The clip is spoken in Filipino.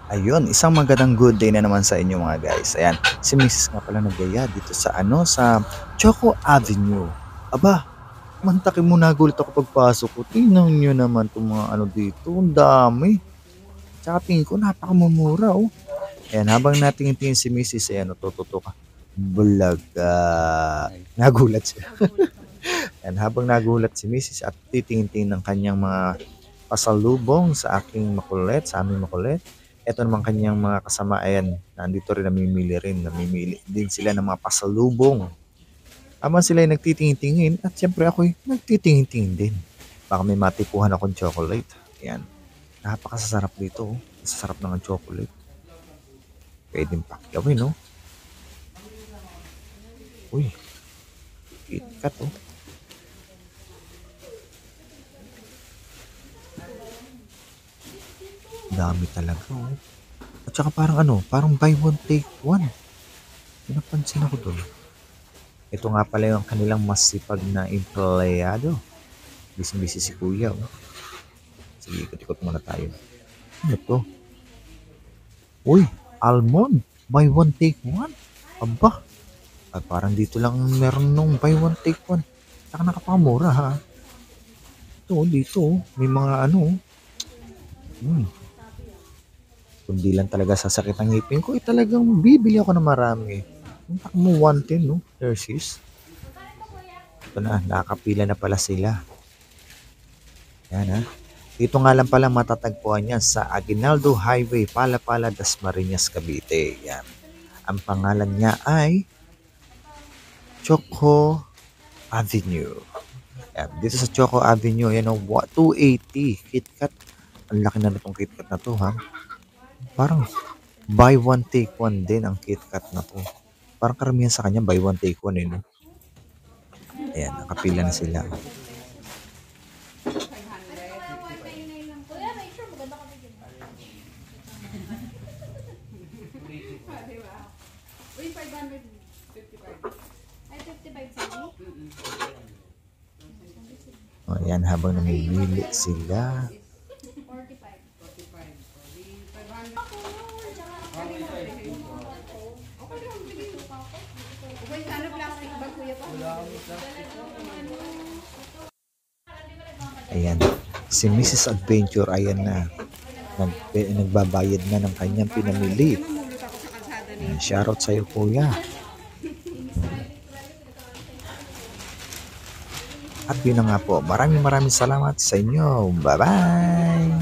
Ayun, isang magandang good day na naman sa inyo mga guys. Ayan, si Mrs. nga pala naggaya dito sa sa Choco Avenue. Aba, mantakin mo nagulat ako pagpasok ko. Tingnan nyo naman itong mga dito. Ang dami. Tsaka tingin ko napakamumura oh. Ayan, habang natingin-tingin si Mrs. Ayan, tututo ka. Bulaga. Nagulat siya. Ayan, habang nagulat si Mrs. at titingin-tingin ng kanyang mga pasalubong sa aking makulit, sa aming makulit. Ito naman kanyang mga kasama, ayan, nandito rin namimili din sila ng mga pasalubong. Habang sila ay nagtitingin-tingin at syempre ako'y nagtitingin-tingin din. Baka may matipuhan akong chocolate. Ayan, napakasasarap dito. Oh. Masasarap ng chocolate. Pwedeng pakyawin, no? Uy, KitKat, oh. Dami talaga, oh. At saka parang buy one take one. Pinapansin ako doon. Ito nga pala yung kanilang masipag na empleyado. Busy-busy si kuya, oh. Sige, ikot-ikot muna tayo. Ano to? Uy, almond. Buy one take one. Aba. Ay, parang dito lang meron nung buy one take one. Saka nakapakamura ha. Ito, dito. May mga kundi lang talaga sasakit ang ngipin ko, talagang bibili ako ng marami. Ang mo 110, no? Hershey's. Ito na, nakakapila na pala sila. Yan ha. Dito nga lang pala matatagpuan yan sa Aguinaldo Highway, Palapala, Dasmariñas, Cavite. Yan. Ang pangalan niya ay Choco Avenue. Yan. Dito sa Choco Avenue, yan o, 280 KitKat. Ang laki na itong KitKat na to ha. Parang buy one take one din ang KitKat na to. Parang karamihan sa kanya buy one take one no? Ayan, nakapila na sila. O, ayan, habang namimili sila. Ayan, si Mrs. Adventure, ayan na. Nagbabayad na ng kanyang pinamili. Shoutout sa'yo, kuya. At yun na nga po, maraming salamat sa inyo. Bye-bye!